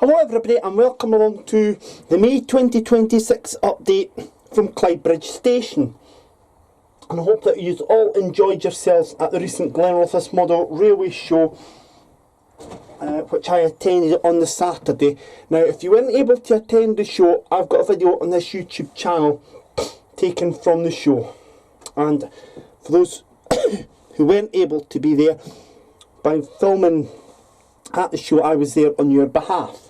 Hello everybody and welcome along to the May 2026 update from Clydebridge station. And I hope that you all enjoyed yourselves at the recent Glenrothes Model Railway Show, which I attended on the Saturday. Now if you weren't able to attend the show, I've got a video on this YouTube channel taken from the show. And for those who weren't able to be there, by filming at the show I was there on your behalf.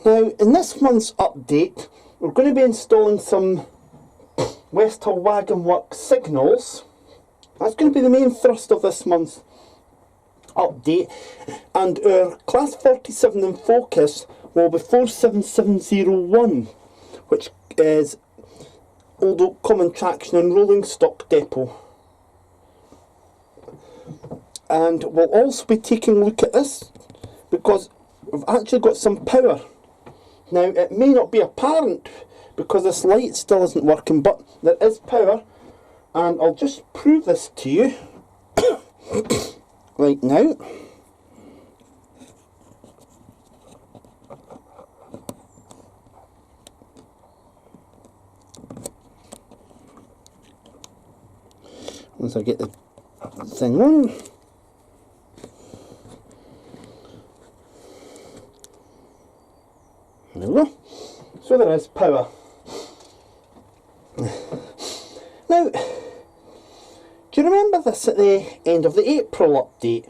Now, in this month's update, we're going to be installing some West Hill Wagon Works signals. That's going to be the main thrust of this month's update. And our Class 47 in focus will be 47701, which is Old Oak Common Traction and Rolling Stock Depot. And we'll also be taking a look at this because we've actually got some power. Now it may not be apparent because this light still isn't working, but there is power, and I'll just prove this to you right now. Once I get the thing on. There we go. So there is power. Now, do you remember this at the end of the April update?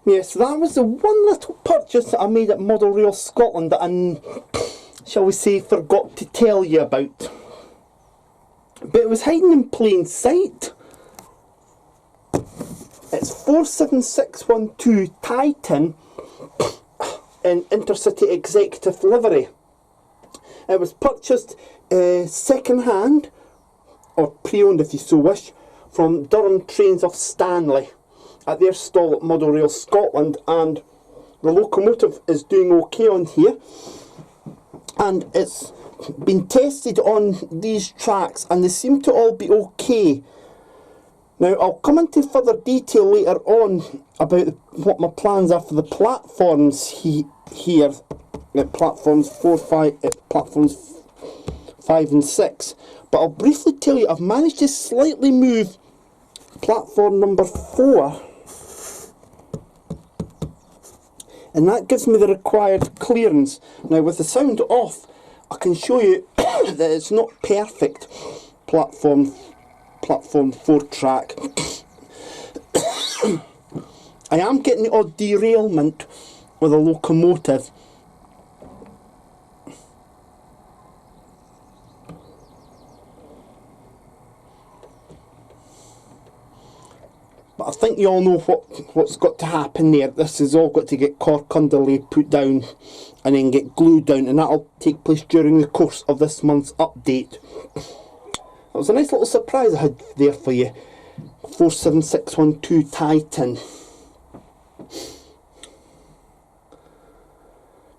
Yes, that was the one little purchase that I made at Model Rail Scotland that I, shall we say, forgot to tell you about. But it was hiding in plain sight. It's 47612 Titan in Intercity Executive livery. It was purchased second hand, or pre-owned if you so wish, from Durham Trains of Stanley at their stall at Model Rail Scotland, and the locomotive is doing okay on here, and it's been tested on these tracks and they seem to all be okay. Now I'll come into further detail later on about what my plans are for the platforms here at platforms 5 and 6, but I'll briefly tell you I've managed to slightly move platform number 4, and that gives me the required clearance. Now with the sound off, I can show you that it's not perfect platform 4 track. I am getting the odd derailment with a locomotive. But I think you all know what's got to happen there. This has all got to get cork underlay put down and then get glued down, and that'll take place during the course of this month's update. That was a nice little surprise I had there for you. 47612 Titan.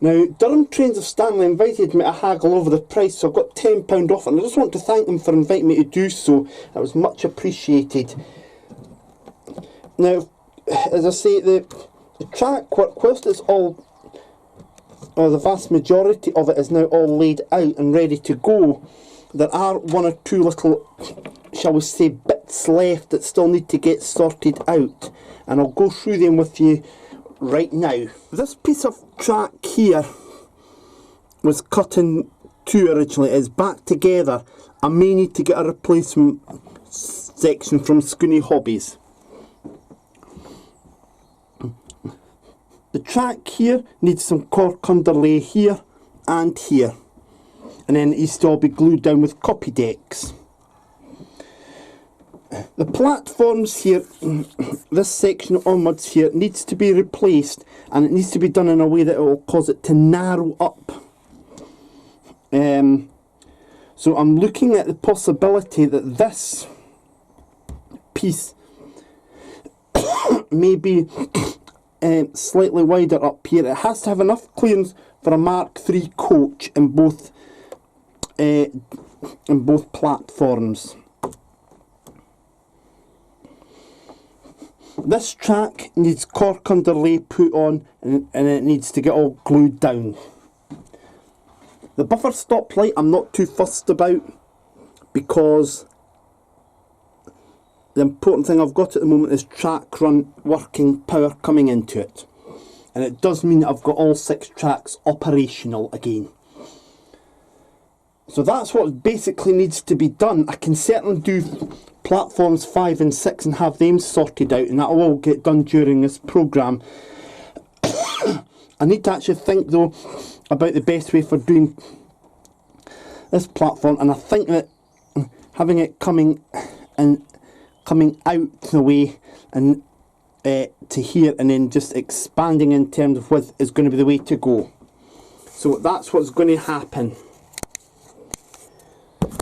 Now, Durham Trains of Stanley invited me to haggle over the price, so I got £10 off, and I just want to thank them for inviting me to do so. That was much appreciated. Now, as I say, the track work, whilst it's all, or the vast majority of it is now all laid out and ready to go, there are one or two little, shall we say, bits left that still need to get sorted out, and I'll go through them with you right now. This piece of track here was cut in two originally is back together. I may need to get a replacement section from Scooney Hobbies. The track here needs some cork underlay here and here, and then it needs to all be glued down with copy decks. The platforms here, this section onwards here, needs to be replaced, and it needs to be done in a way that it will cause it to narrow up. So I'm looking at the possibility that this piece may be slightly wider up here. It has to have enough clearance for a Mark III coach in both platforms. This track needs cork underlay put on, and it needs to get all glued down. The buffer stoplight I'm not too fussed about, because the important thing I've got at the moment is track run working power coming into it, and it does mean that I've got all 6 tracks operational again. So that's what basically needs to be done. I can certainly do platforms 5 and 6 and have them sorted out, and that will all get done during this programme. I need to actually think though about the best way for doing this platform, and I think that having it coming out the way and to here, and then just expanding in terms of width is going to be the way to go. So that's what's going to happen.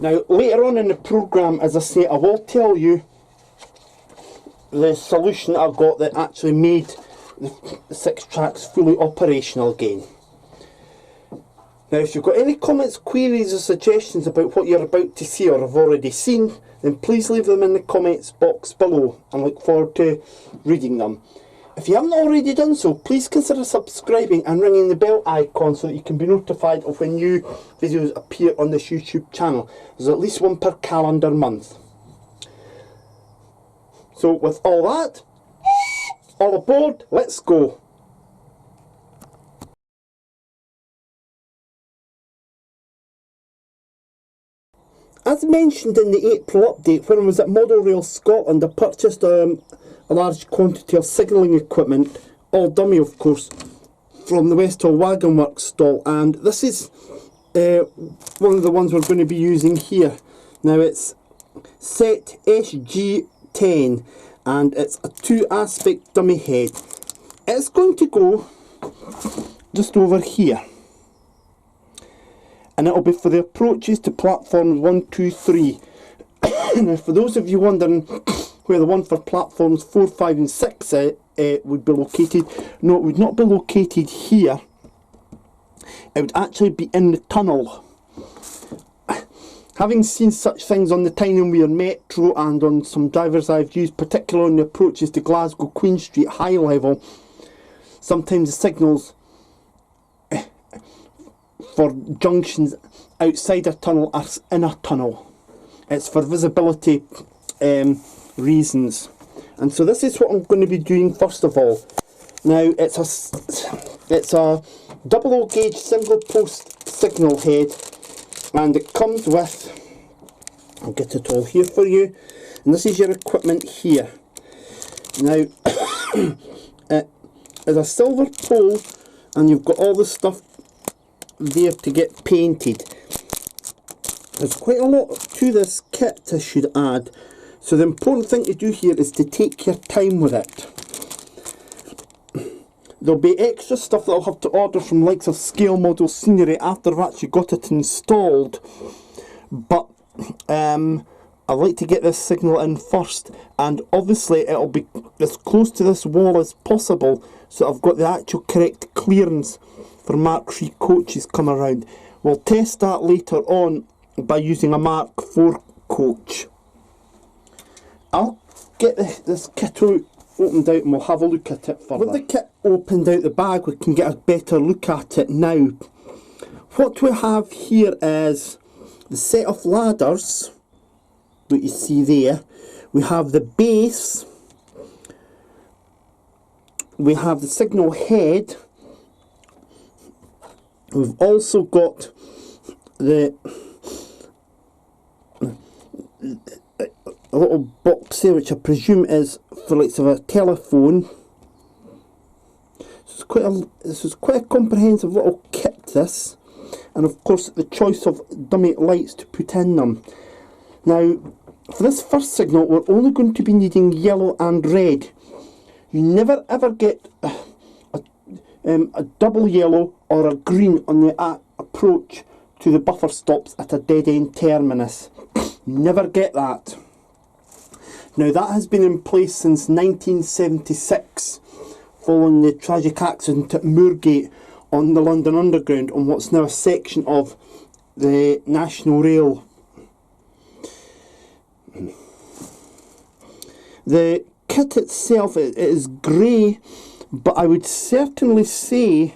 Now later on in the programme, as I say, I will tell you the solution I got that actually made the 6 tracks fully operational again. Now if you've got any comments, queries or suggestions about what you're about to see or have already seen, then please leave them in the comments box below. I look forward to reading them. If you haven't already done so, please consider subscribing and ringing the bell icon so that you can be notified of when new videos appear on this YouTube channel. There's at least one per calendar month. So with all that, all aboard, let's go. As mentioned in the April update, when I was at Model Rail Scotland, I purchased a large quantity of signalling equipment, all dummy of course, from the Westhall Wagon Works stall, and this is one of the ones we're going to be using here. Now it's set SG10, and it's a 2-aspect dummy head. It's going to go just over here, and it'll be for the approaches to platforms 1, 2, 3. Now for those of you wondering where the one for platforms 4, 5 and 6 would be located, no, it would not be located here. It would actually be in the tunnel. Having seen such things on the Tyne-and-Wear Metro and on some drivers I've used, particularly on the approaches to Glasgow Queen Street high level, sometimes the signals for junctions outside a tunnel are in a tunnel. It's for visibility reasons, and so this is what I'm going to be doing first of all. Now it's a double gauge single post signal head, and it comes with, I'll get it all here for you, and this is your equipment here. Now it is a silver pole, and you've got all the stuff there to get painted. There's quite a lot to this kit, I should add, so the important thing to do here is to take your time with it. There'll be extra stuff that I'll have to order from likes of Scale Model Scenery after I've actually got it installed, but I'd like to get this signal in first, and obviously it'll be as close to this wall as possible so I've got the actual correct clearance for Mark III coaches come around. We'll test that later on by using a Mark IV coach. I'll get this kit opened out and we'll have a look at it further. With the kit opened out the bag, we can get a better look at it now. What we have here is the set of ladders that you see there. We have the base, we have the signal head, we've also got the a little box there, which I presume is for likes of a telephone. This is quite a comprehensive little kit, this, and of course the choice of dummy lights to put in them. Now, for this first signal, we're only going to be needing yellow and red. You never ever get a double yellow or a green on the approach to the buffer stops at a dead-end terminus. You never get that. Now, that has been in place since 1976, following the tragic accident at Moorgate on the London Underground, on what's now a section of the National Rail. The kit itself is grey, but I would certainly say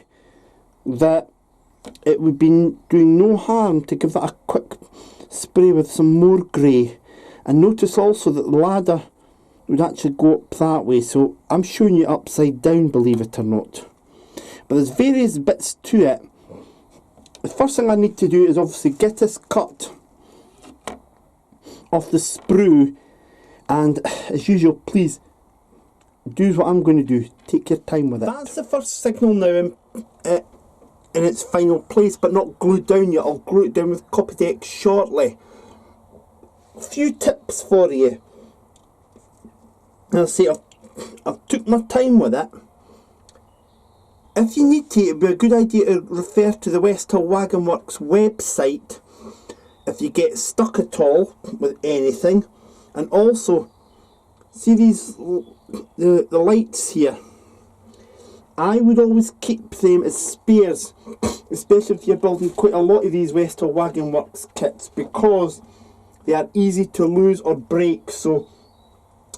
that it would be doing no harm to give that a quick spray with some more grey. And notice also that the ladder would actually go up that way, so I'm showing you upside down, believe it or not. But there's various bits to it. The first thing I need to do is obviously get this cut off the sprue, and as usual, please do what I'm going to do. Take your time with it. That's the first signal now in its final place, but not glued down yet. I'll glue it down with Copydex shortly. A few tips for you. I'll say I've took my time with it. If you need to, it would be a good idea to refer to the West Hill Wagon Works website if you get stuck at all with anything. And also, see these the lights here? I would always keep them as spares, especially if you're building quite a lot of these West Hill Wagon Works kits, because they are easy to lose or break. So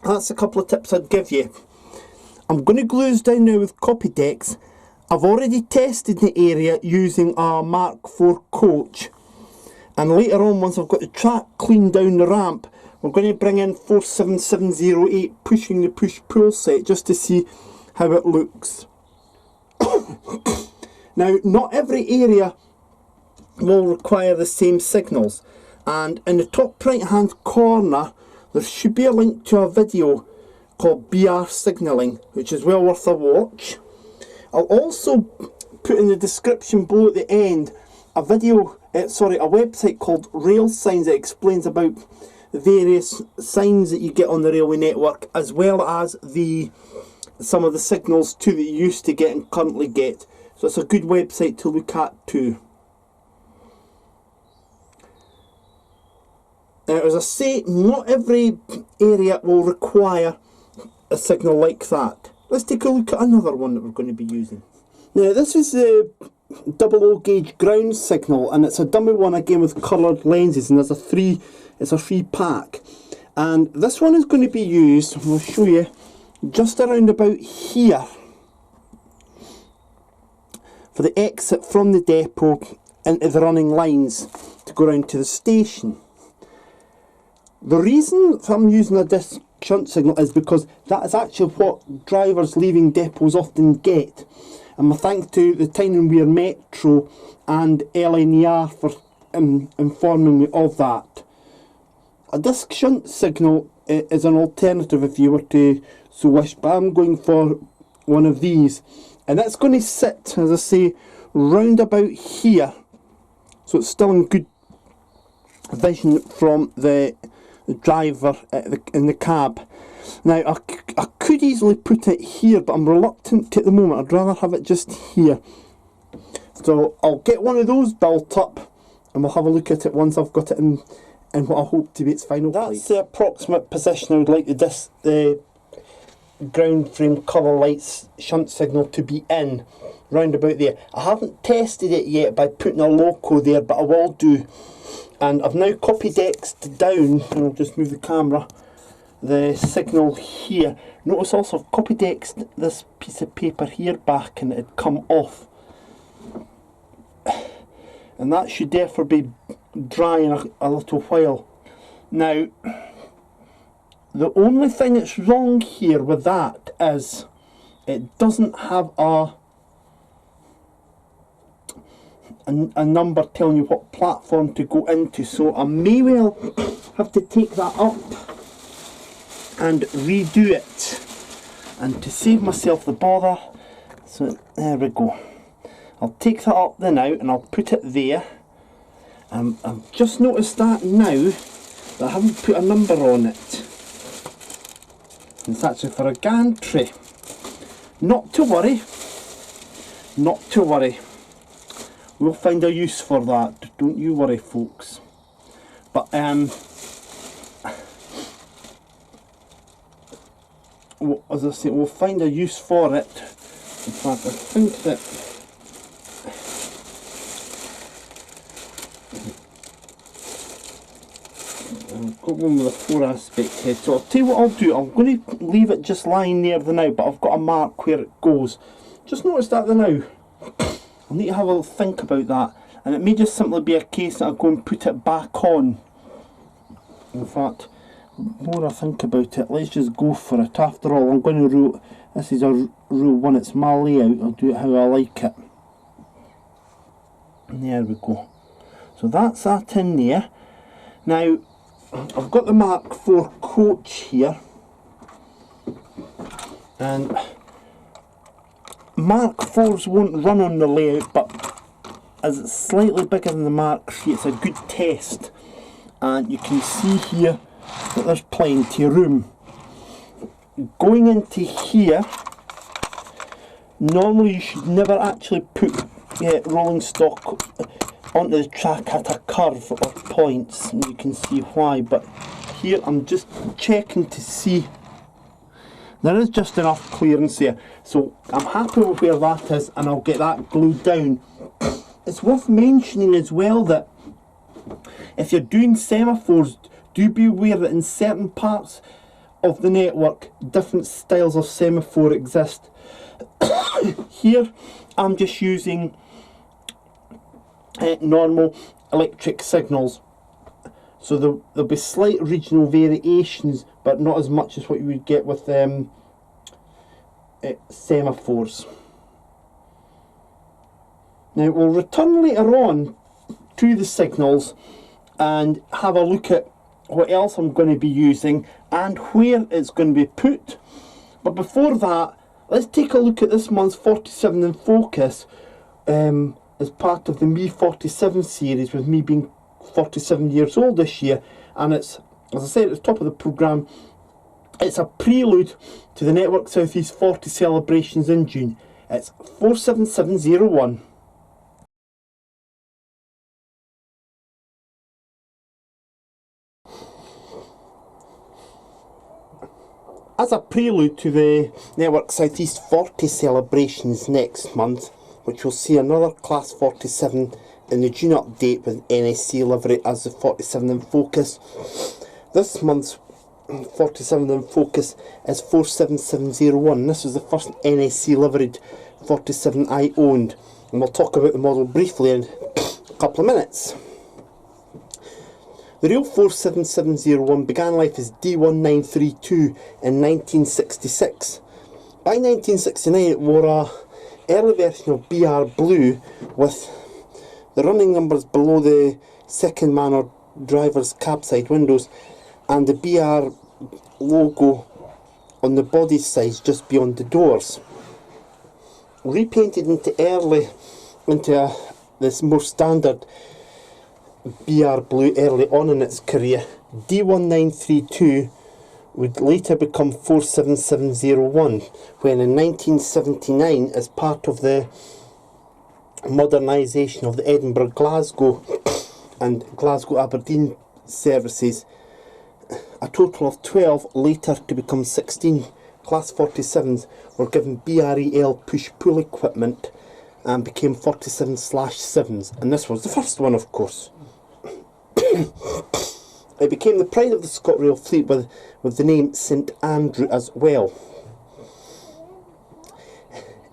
that's a couple of tips I'd give you. I'm going to glue this down now with Copydex. I've already tested the area using a Mark IV coach, and later on, once I've got the track cleaned down the ramp, we're going to bring in 47708 pushing the push-pull set just to see how it looks. Now, not every area will require the same signals, and in the top right hand corner there should be a link to a video called BR Signalling, which is well worth a watch. I'll also put in the description below at the end a website called Rail Signs that explains about the various signs that you get on the railway network, as well as some of the signals too that you used to get and currently get. So it's a good website to look at too. Now, as I say, not every area will require a signal like that. Let's take a look at another one that we're going to be using. Now, this is the 00 gauge ground signal, and it's a dummy one again with coloured lenses, and it's a free pack. And this one is going to be used, I'll show you, just around about here for the exit from the depot into the running lines to go round to the station. The reason I'm using a disc shunt signal is because that is actually what drivers leaving depots often get. And my thanks to the Tyne and Wear Metro and LNER for informing me of that. A disc shunt signal is an alternative if you were to so wish, but I'm going for one of these. And that's going to sit, as I say, round about here. So it's still in good vision from the driver in the cab. Now, I could easily put it here, but I'm reluctant to at the moment. I'd rather have it just here. So I'll get one of those built up, and we'll have a look at it once I've got it in what I hope to be its final place. That's the approximate position I would like the ground frame colour lights shunt signal to be in, round about there. I haven't tested it yet by putting a loco there, but I will do. And I've now Copydexed down, and I'll just move the camera, the signal here. Notice also I've Copydexed this piece of paper here back, and it had come off. And that should therefore be dry in a little while. Now, the only thing that's wrong here with that is it doesn't have a a number telling you what platform to go into, so I may well have to take that up and redo it, and to save myself the bother, so there we go. I'll take that up there now and I'll put it there. I've just noticed that now that I haven't put a number on it. It's actually for a gantry. Not to worry, not to worry. We'll find a use for that, don't you worry folks. But as I say, we'll find a use for it. In fact, I think that I've got one with a 4 aspect head, so I'll tell you what I'll do. I'm going to leave it just lying there the now, but I've got a mark where it goes. Just noticed that the now. I'll need to have a little think about that, and it may just simply be a case that I go and put it back on. In fact, the more I think about it, let's just go for it. After all, I'm going to rule, this is a rule 1, it's my layout, I'll do it how I like it. And there we go. So that's that in there. Now, I've got the Mark IV coach here, and Mark IVs won't run on the layout, but as it's slightly bigger than the Mark III, it's a good test. And you can see here that there's plenty of room. Going into here, normally you should never actually put rolling stock onto the track at a curve or points, and you can see why, but here I'm just checking to see there is just enough clearance there, so I'm happy with where that is, and I'll get that glued down. It's worth mentioning as well that if you're doing semaphores, do be aware that in certain parts of the network different styles of semaphore exist. Here I'm just using normal electric signals, so there'll be slight regional variations, but not as much as what you would get with semaphores. Now we'll return later on to the signals and have a look at what else I'm going to be using and where it's going to be put. But before that, let's take a look at this month's 47 in focus as part of the Me 47 series, with me being 47 years old this year, and it's, as I said at the top of the programme, it's a prelude to the Network Southeast 40 celebrations in June. It's 47701. As a prelude to the Network Southeast 40 celebrations next month, which will see another Class 47 in the June update with NSC livery as the 47 in focus, this month's 47 in focus is 47701. This was the first NSC liveried 47 I owned, and we'll talk about the model briefly in a couple of minutes. The real 47701 began life as D1932 in 1966. By 1969 it wore a early version of BR Blue with the running numbers below the second man or driver's cab side windows, and the BR logo on the body sides just beyond the doors. Repainted into this more standard BR Blue early on in its career, D1932 would later become 47701 when in 1979, as part of the modernisation of the Edinburgh, Glasgow and Glasgow Aberdeen services, a total of 12, later to become 16, Class 47s were given BREL push-pull equipment and became 47/7s, and this was the first one, of course. It became the pride of the ScotRail fleet with the name St Andrew as well.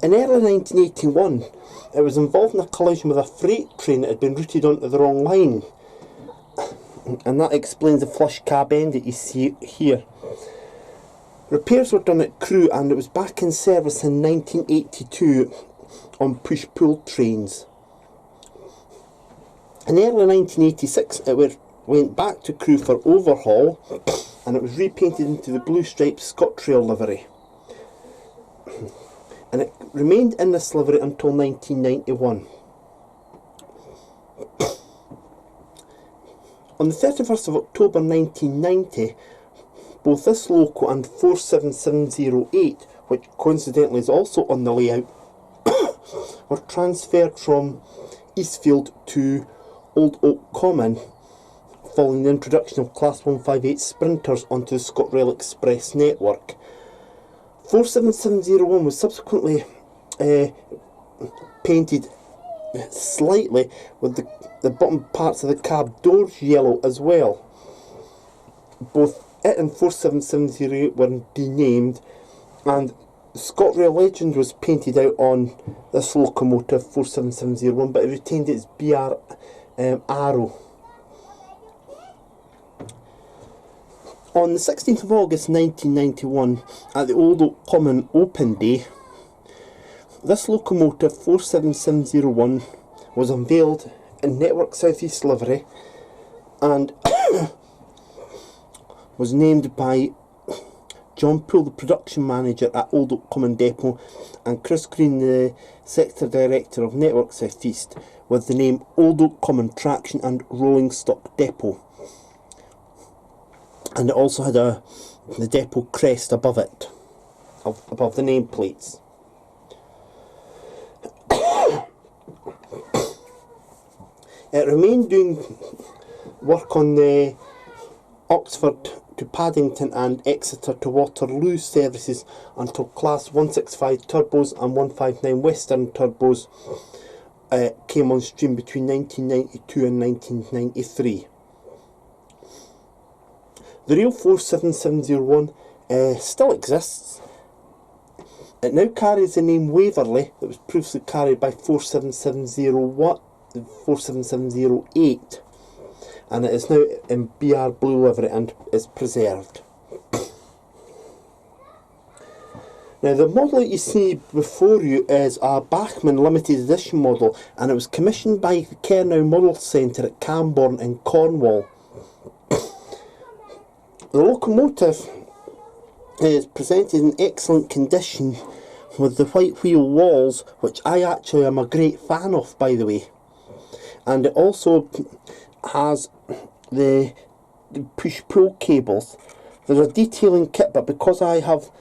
In early 1981, it was involved in a collision with a freight train that had been routed onto the wrong line, and that explains the flush cab end that you see here. Repairs were done at Crewe, and it was back in service in 1982 on push-pull trains. In early 1986 it went back to crew for overhaul, and it was repainted into the blue striped ScotRail livery. And it remained in this livery until 1991. On the 31st of October 1990, both this loco and 47708, which coincidentally is also on the layout, were transferred from Eastfield to Old Oak Common following the introduction of Class 158 Sprinters onto the ScotRail Express network. 47701 was subsequently painted slightly, with the bottom parts of the cab doors yellow as well. Both it and 47708 were denamed, and the ScotRail legend was painted out on this locomotive 47701, but it retained its BR arrow. On the 16th of August 1991, at the Old Oak Common Open Day, this locomotive 47701 was unveiled in Network South East livery and was named by John Poole, the production manager at Old Oak Common Depot, and Chris Green, the sector director of Network South East, with the name Old Oak Common Traction and Rolling Stock Depot. And it also had the depot crest above it, above the nameplates. It remained doing work on the Oxford to Paddington and Exeter to Waterloo services until Class 165 turbos and 159 Western turbos came on stream between 1992 and 1993. The real 47701 still exists. It now carries the name Waverley that was previously carried by 47708, and it is now in BR blue livery and is preserved. Now the model that you see before you is a Bachmann limited edition model, and it was commissioned by the Kernow Model Centre at Camborne in Cornwall. The locomotive is presented in excellent condition with the white wheel walls, which I actually am a great fan of, by the way. And it also has the push-pull cables. There's a detailing kit, but because I have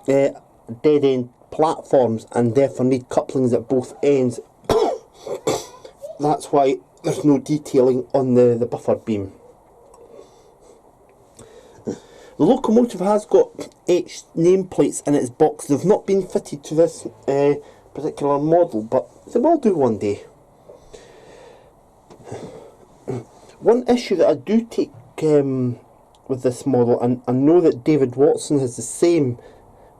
dead-end platforms and therefore need couplings at both ends, that's why there's no detailing on the buffer beam. The locomotive has got etched nameplates in its box. They've not been fitted to this particular model, but they will do one day. One issue that I do take with this model, and I know that David Watson has the same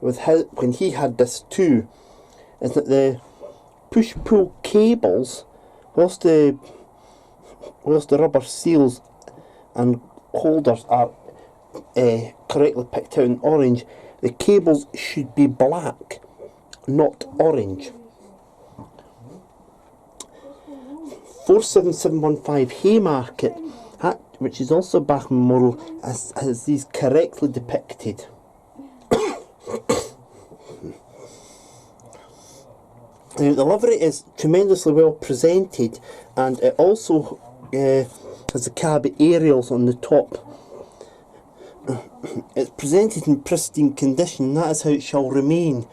with his, when he had this too, is that the push-pull cables, whilst the rubber seals and holders are correctly picked out in orange, the cables should be black, not orange. 47715 Haymarket, which is also a Bachmann model, has these correctly depicted. Now, the livery is tremendously well presented, and it also has the cab aerials on the top. It's presented in pristine condition, and that is how it shall remain.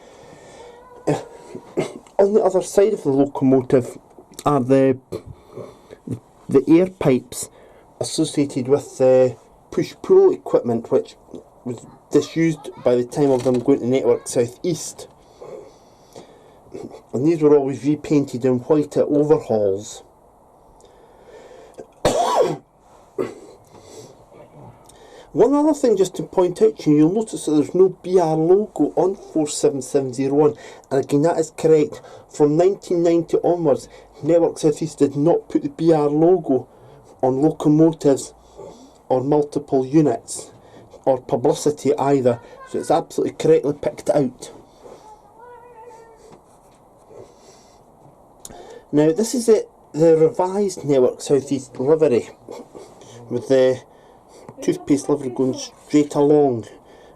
On the other side of the locomotive are the air pipes associated with the push-pull equipment, which was disused by the time of them going to Network South East. And these were always repainted in white at overhauls. One other thing just to point out to you, you'll notice that there's no BR logo on 47701, and again that is correct. From 1990 onwards, Network South East did not put the BR logo on locomotives or multiple units, or publicity either, so it's absolutely correctly picked out. Now this is it the revised Network South East livery, with the toothpaste livery going straight along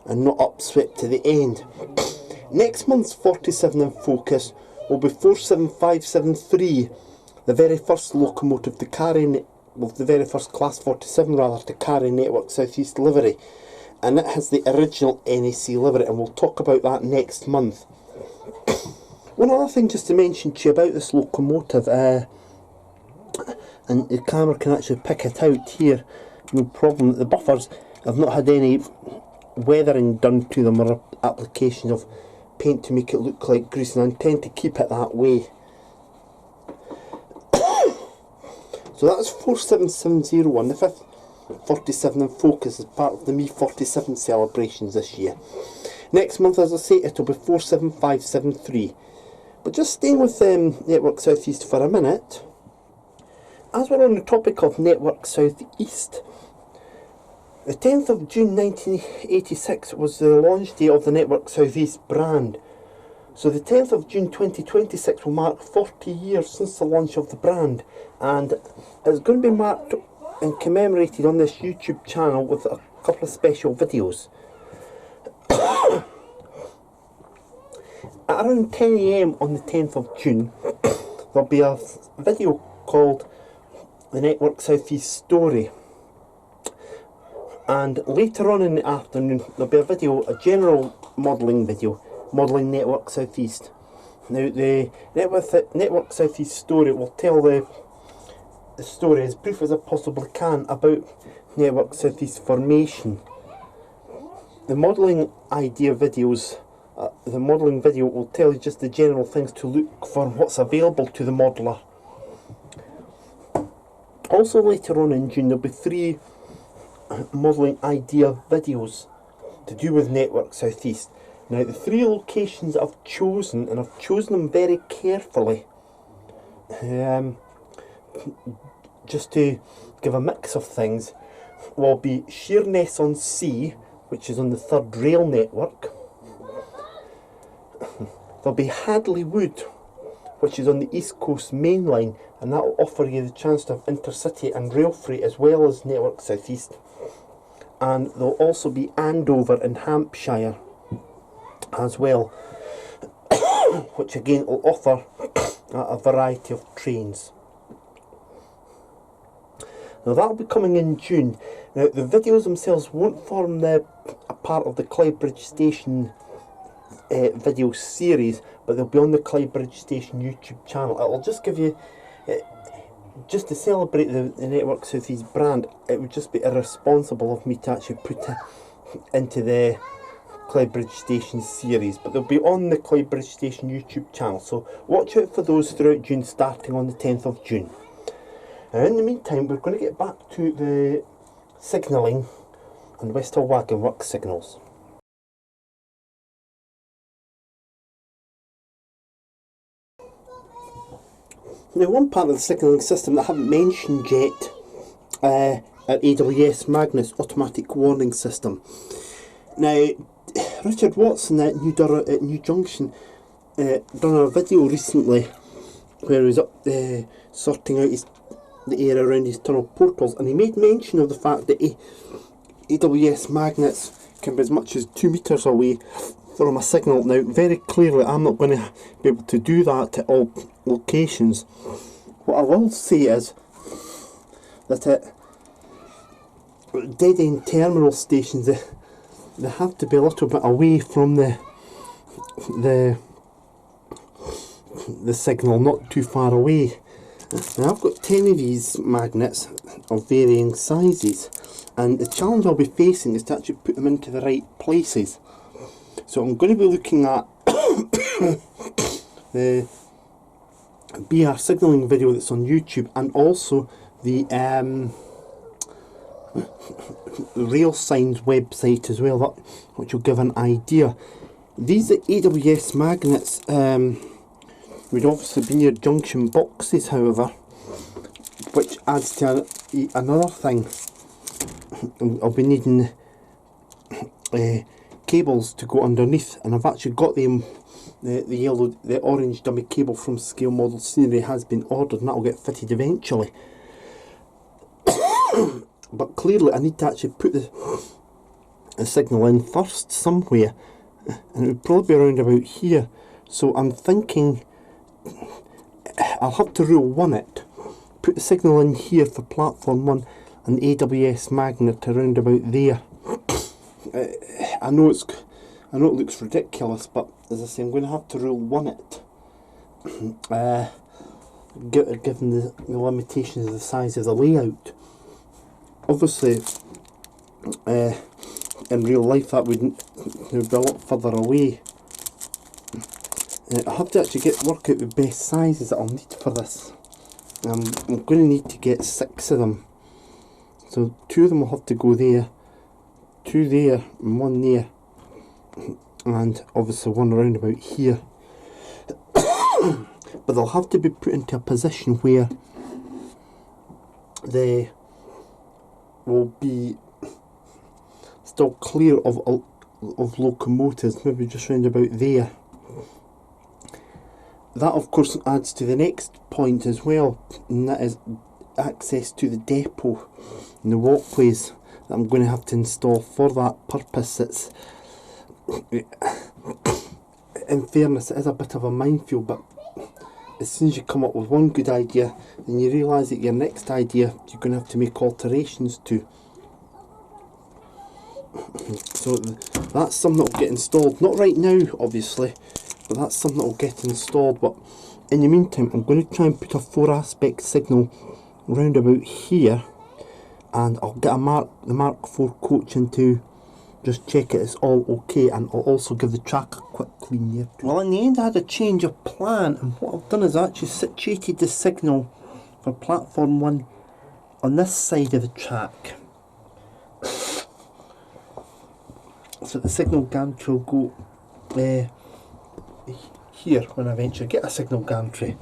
and not upswept to the end. Next month's 47 in focus will be 47573, the very first locomotive to carry, well, the very first Class 47 rather, to carry Network South East livery, and it has the original NEC livery, and we'll talk about that next month. One other thing just to mention to you about this locomotive, and the camera can actually pick it out here, no problem. The buffers have not had any weathering done to them or application of paint to make it look like grease, and I intend to keep it that way. So that's 4770, the fifth 47 in focus as part of the Me 47 celebrations this year. Next month, as I say, it'll be 47573. But just staying with Network South East for a minute, as we're on the topic of Network South East, the 10th of June 1986 was the launch day of the Network South East brand. So the 10th of June 2026 will mark 40 years since the launch of the brand, and it's going to be marked and commemorated on this YouTube channel with a couple of special videos. At around 10 AM on the 10th of June, there'll be a video called The Network South East Story. And later on in the afternoon, there'll be a video, a general modelling video, modelling Network South East. Now, the Network South East story will tell the story as brief as I possibly can about Network South East formation. The modelling idea videos, the modelling video will tell you just the general things to look for, what's available to the modeller. Also later on in June, there'll be 3 modelling idea videos to do with Network South East. Now, the 3 locations I've chosen, and I've chosen them very carefully, just to give a mix of things, will be Sheerness-on-Sea, which is on the 3rd rail network. There'll be Hadley Wood, which is on the East Coast Main Line, and that will offer you the chance to have intercity and rail freight as well as Network South East. And there'll also be Andover in Hampshire as well, which again will offer a variety of trains. Now that'll be coming in June. Now the videos themselves won't form a part of the Clydebridge Station video series, but they'll be on the Clydebridge Station YouTube channel. It'll just give you, just to celebrate the Network South East brand, it would just be irresponsible of me to actually put it into the Clydebridge Station series, but they'll be on the Clydebridge Station YouTube channel, so watch out for those throughout June, starting on the 10th of June. Now in the meantime, we're going to get back to the signalling and West Hill Wagon Works signals. Now, one part of the signalling system that I haven't mentioned yet at AWS Magnus Automatic Warning System. Now, Richard Watson at New Junction done a video recently where he was up sorting out the area around his tunnel portals, and he made mention of the fact that AWS magnets can be as much as 2 metres away from a signal. Now, very clearly, I'm not going to be able to do that at all locations. What I will say is that at dead-end terminal stations, they have to be a little bit away from the signal, not too far away. Now, I've got 10 of these magnets of varying sizes, and the challenge I'll be facing is to actually put them into the right places. So I'm going to be looking at the BR signalling video that's on YouTube, and also the Rail Signs website as well, which will give an idea. These AWS magnets would obviously be near junction boxes, however, which adds to another thing. I'll be needing cables to go underneath, and I've actually got them the orange dummy cable from Scale Model Scenery has been ordered, and that will get fitted eventually. But clearly I need to actually put the signal in first somewhere, and it would probably be around about here. So I'm thinking I'll have to rule 1 it, put the signal in here for platform 1, and the AWS magnet around about there. I know it looks ridiculous, but as I say, I'm going to have to rule 1 it, given the limitations of the size of the layout. Obviously, in real life that would be a lot further away. I have to actually work out the best sizes that I'll need for this. I'm going to need to get 6 of them. So 2 of them will have to go there, 2 there, and 1 there, and obviously 1 around about here. But they'll have to be put into a position where they will be still clear of locomotives, maybe just round about there. That of course adds to the next point as well, and that is access to the depot and the walkways that I'm going to have to install for that purpose. It's, in fairness, it is a bit of a minefield, but as soon as you come up with one good idea, then you realise that your next idea you're going to have to make alterations to. So that's something that will get installed, not right now obviously, but that's something that will get installed. But in the meantime, I'm going to try and put a 4-aspect signal round about here, and I'll get the Mark IV coach in to just check it is all okay, and I'll also give the track a quick clean here too. Well, in the end I had a change of plan, and what I've done is actually situated the signal for platform 1 on this side of the track. So the signal gantry will go here when I eventually get a signal gantry.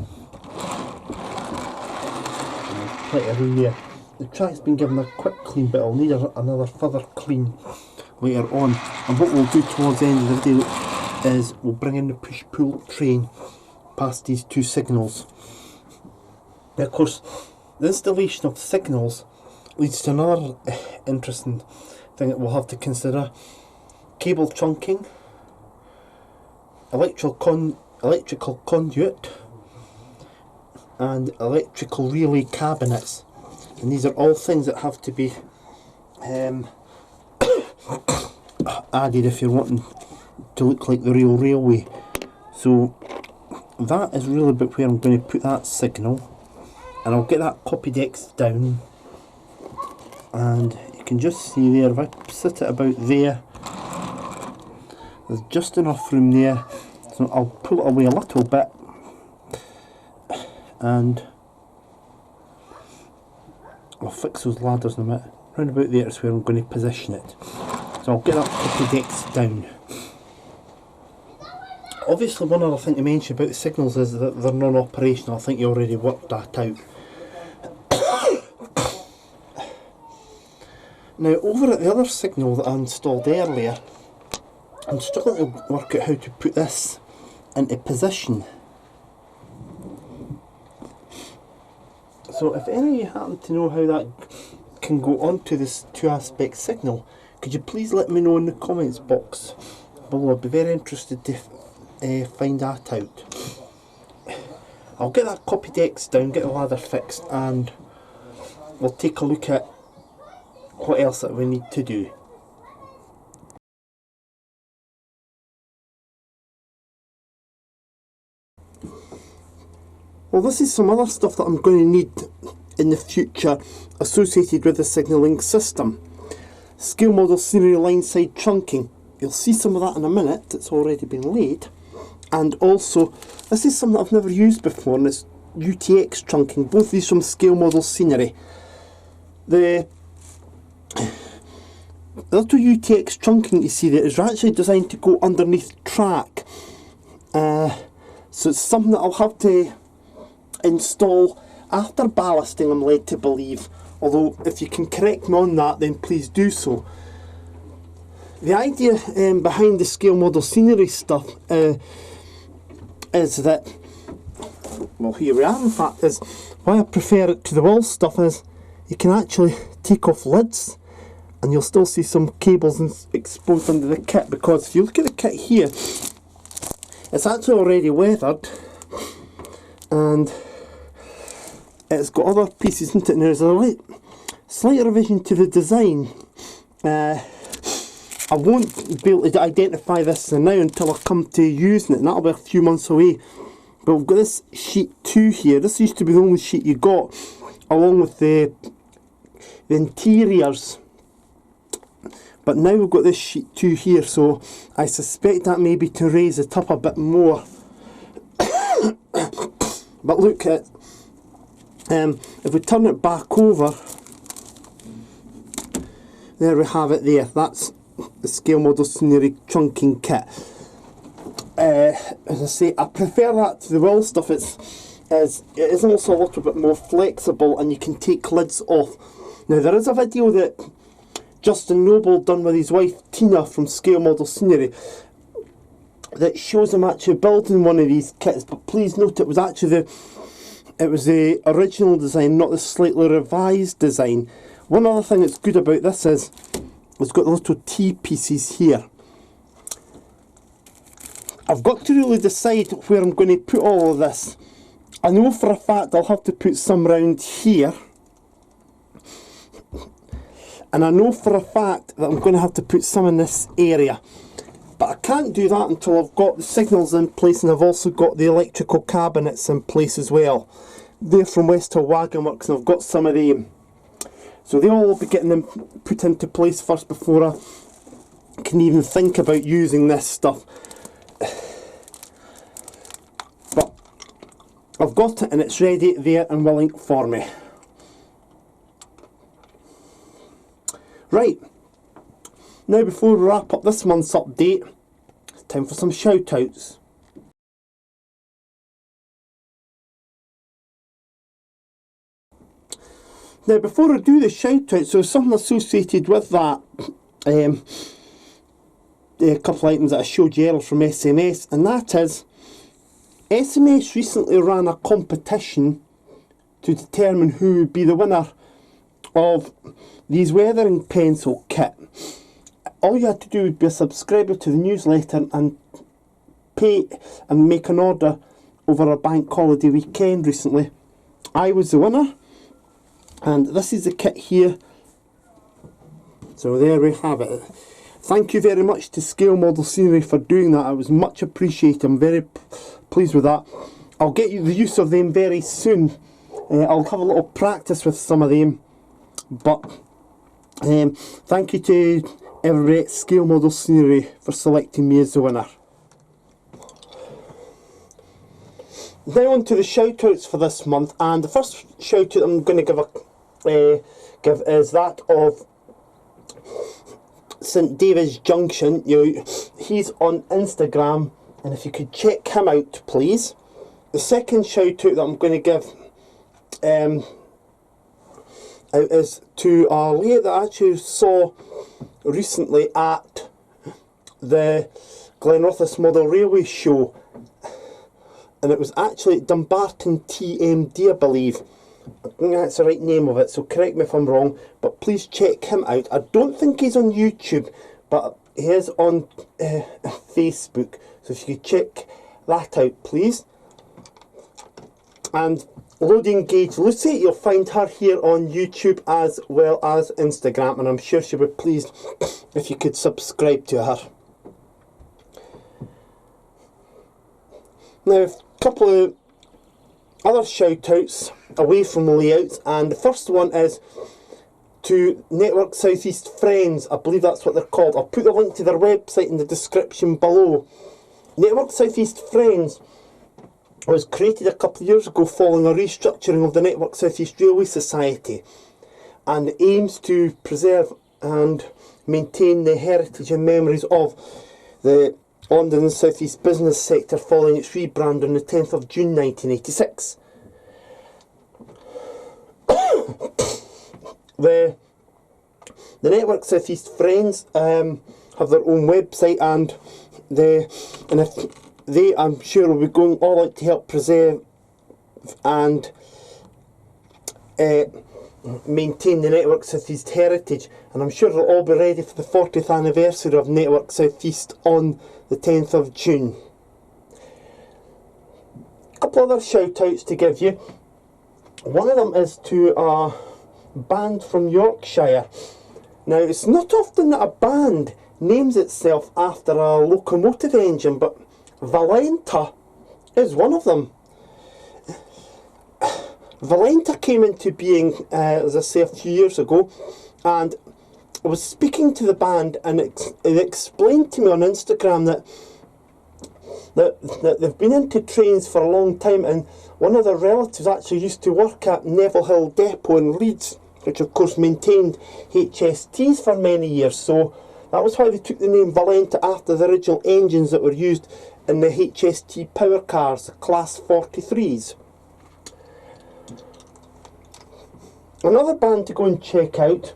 Plenty of room there. The track's been given a quick clean, but I'll need another further clean later on. And what we'll do towards the end of the video is we'll bring in the push-pull train past these 2 signals. Now of course, the installation of signals leads to another interesting thing that we'll have to consider: cable trunking, electrical conduit, and electrical relay cabinets. And these are all things that have to be added if you're wanting to look like the real railway. So that is really about where I'm going to put that signal, and I'll get that copy deck down, and you can just see there, if I sit it about there, there's just enough room there, so I'll pull it away a little bit, and I'll fix those ladders in a minute. Round about there is where I'm going to position it. So I'll get that copy decks down. Obviously, one other thing to mention about the signals is that they're non-operational. I think you already worked that out. Now, over at the other signal that I installed earlier, I'm struggling to work out how to put this into position. So if any of you happen to know how that can go onto this 2-aspect signal, could you please let me know in the comments box below? I'd be very interested to find that out. I'll get that copy decks down, get the ladder fixed, and we'll take a look at what else that we need to do. Well, this is some other stuff that I'm going to need in the future associated with the signalling system. Scale Model Scenery line side trunking. You'll see some of that in a minute. It's already been laid. And also, this is something I've never used before, and it's UTX trunking. Both these from Scale Model Scenery. The little UTX trunking you see there is actually designed to go underneath track. So it's something that I'll have to install after ballasting, I'm led to believe, although if you can correct me on that, then please do so. The idea behind the Scale Model Scenery stuff is that, well, here we are, in fact, is why I prefer it to the wall stuff is you can actually take off lids and you'll still see some cables exposed under the kit, because if you look at the kit here, it's actually already weathered and it's got other pieces in it, and there's a slight revision to the design. I won't be able to identify this now until I come to using it, and that'll be a few months away. But we've got this sheet 2 here. This used to be the only sheet you got, along with the interiors. But now we've got this sheet 2 here, so I suspect that may be to raise it up a bit more. But look at, if we turn it back over, there we have it there. That's the scale model scenery trunking kit. As I say, I prefer that to the wall stuff. It is also a little bit more flexible and you can take lids off. Now there is a video that Justin Noble done with his wife Tina from Scale Model Scenery that shows him actually building one of these kits, but please note it was actually the original design, not the slightly revised design. One other thing that's good about this is it's got the little T pieces here. I've got to really decide where I'm going to put all of this. I know for a fact I'll have to put some round here, and I know for a fact that I'm going to have to put some in this area. But I can't do that until I've got the signals in place, and I've also got the electrical cabinets in place as well. They're from West Hill Wagon Works, and I've got some of them. So they all will be getting them put into place first before I can even think about using this stuff. But I've got it and it's ready there and willing for me. Right, now before we wrap up this month's update, it's time for some shout outs. Now before I do the shout outs, there's something associated with that. A couple of items that I showed you earlier from SMS, and that is SMS recently ran a competition to determine who would be the winner of these weathering pencil kit. All you had to do would be a subscriber to the newsletter and pay and make an order over a bank holiday weekend recently. I was the winner, and this is the kit here. So there we have it. Thank you very much to Scale Model Scenery for doing that. It was much appreciated. I'm very pleased with that. I'll get you the use of them very soon. I'll have a little practice with some of them. But thank you to everybody at Scale Model Scenery for selecting me as the winner. Now on to the shout outs for this month, and the first shout out I'm going to give is that of St David's Junction. He's on Instagram, and if you could check him out please. The second shout out that I'm going to give out is to a lady that I actually saw recently at the Glenrothes Model Railway Show, and it was actually Dumbarton TMD, I believe. I think that's the right name of it, so correct me if I'm wrong, but please check him out. I don't think he's on YouTube, but he is on Facebook, so if you could check that out please. And Loading Engage Lucy, you'll find her here on YouTube as well as Instagram, and I'm sure she'll be pleased if you could subscribe to her. Now, a couple of other shout outs away from layouts, and the first one is to Network Southeast Friends. I believe that's what they're called. I'll put the link to their website in the description below. Network Southeast Friends was created a couple of years ago following a restructuring of the Network Southeast Railway Society, and aims to preserve and maintain the heritage and memories of the London and South East business sector following its rebrand on the 10th of June 1986. The Network South East Friends have their own website, and if they, I'm sure, will be going all out to help preserve and maintain the Network South East heritage, and I'm sure they'll all be ready for the 40th anniversary of Network South East on the 10th of June. A couple other shout outs to give you. One of them is to a band from Yorkshire. Now, it's not often that a band names itself after a locomotive engine, but Valenta is one of them. Valenta came into being, as I say, a few years ago, and I was speaking to the band, and it explained to me on Instagram that they've been into trains for a long time, and one of their relatives actually used to work at Neville Hill Depot in Leeds, which of course maintained HSTs for many years, so that was why they took the name Valenta after the original engines that were used in the HST power cars, the Class 43s. Another band to go and check out,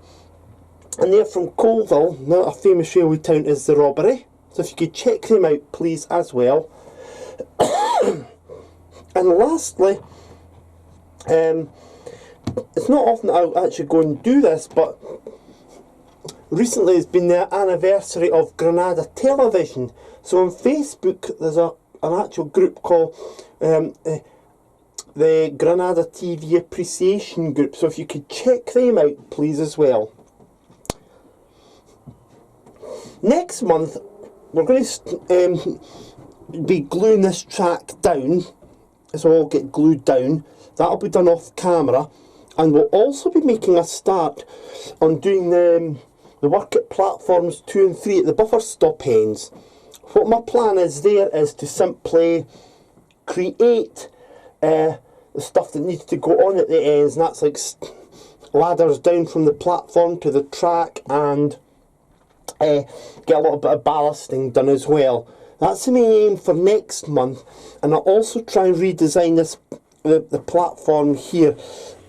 and they're from Colville, not a famous railway town, is The Robbery. So if you could check them out, please, as well. And lastly, it's not often that I'll actually go and do this, but recently it's been the anniversary of Granada Television. So on Facebook, there's an actual group called the Granada TV Appreciation Group, so if you could check them out, please, as well. Next month, we're going to be gluing this track down, so it'll get glued down. That'll be done off camera, and we'll also be making a start on doing the work at platforms 2 and 3 at the buffer stop ends. What my plan is there is to simply create the stuff that needs to go on at the ends, and that's like ladders down from the platform to the track, and get a little bit of ballasting done as well. That's the main aim for next month, and I'll also try and redesign this the platform here,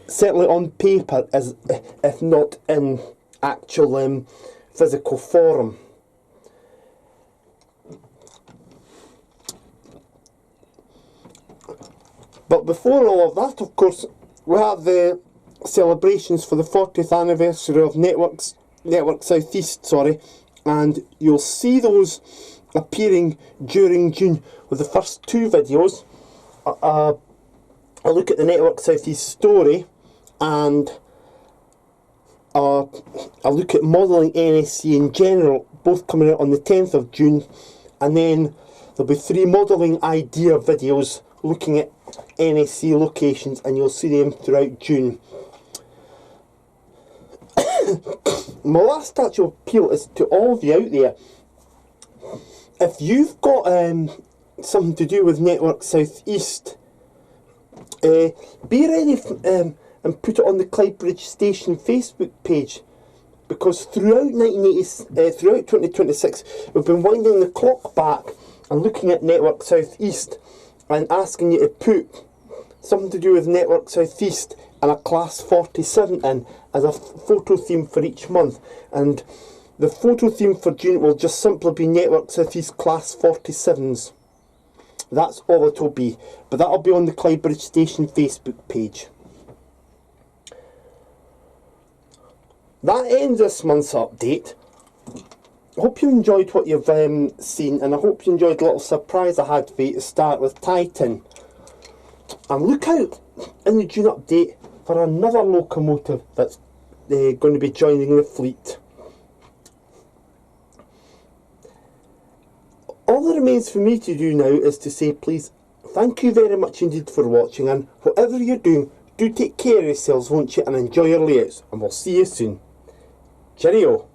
certainly on paper, as if not in actual physical form. But before all of that, of course, we have the celebrations for the 40th anniversary of Network South East, and you'll see those appearing during June, with the first 2 videos. A look at the Network South East story, and a look at modelling NSC in general, both coming out on the 10th of June, and then there'll be 3 modelling idea videos looking at NSC locations, and you'll see them throughout June. My last actual appeal is to all of you out there. If you've got something to do with Network South East, be ready and put it on the Clydebridge Station Facebook page, because throughout 2026 we've been winding the clock back and looking at Network South East and asking you to put something to do with Network South East and a Class 47 in as a photo theme for each month. And the photo theme for June will just simply be Network South East Class 47s. That's all it will be, but that'll be on the Clydebridge Station Facebook page. That ends this month's update. I hope you enjoyed what you've seen, and I hope you enjoyed the little surprise I had for you to start with Titan. And look out in the June update for another locomotive that's going to be joining the fleet. All that remains for me to do now is to say, please, thank you very much indeed for watching, and whatever you're doing, do take care of yourselves, won't you, and enjoy your layouts, and we'll see you soon. Cheerio.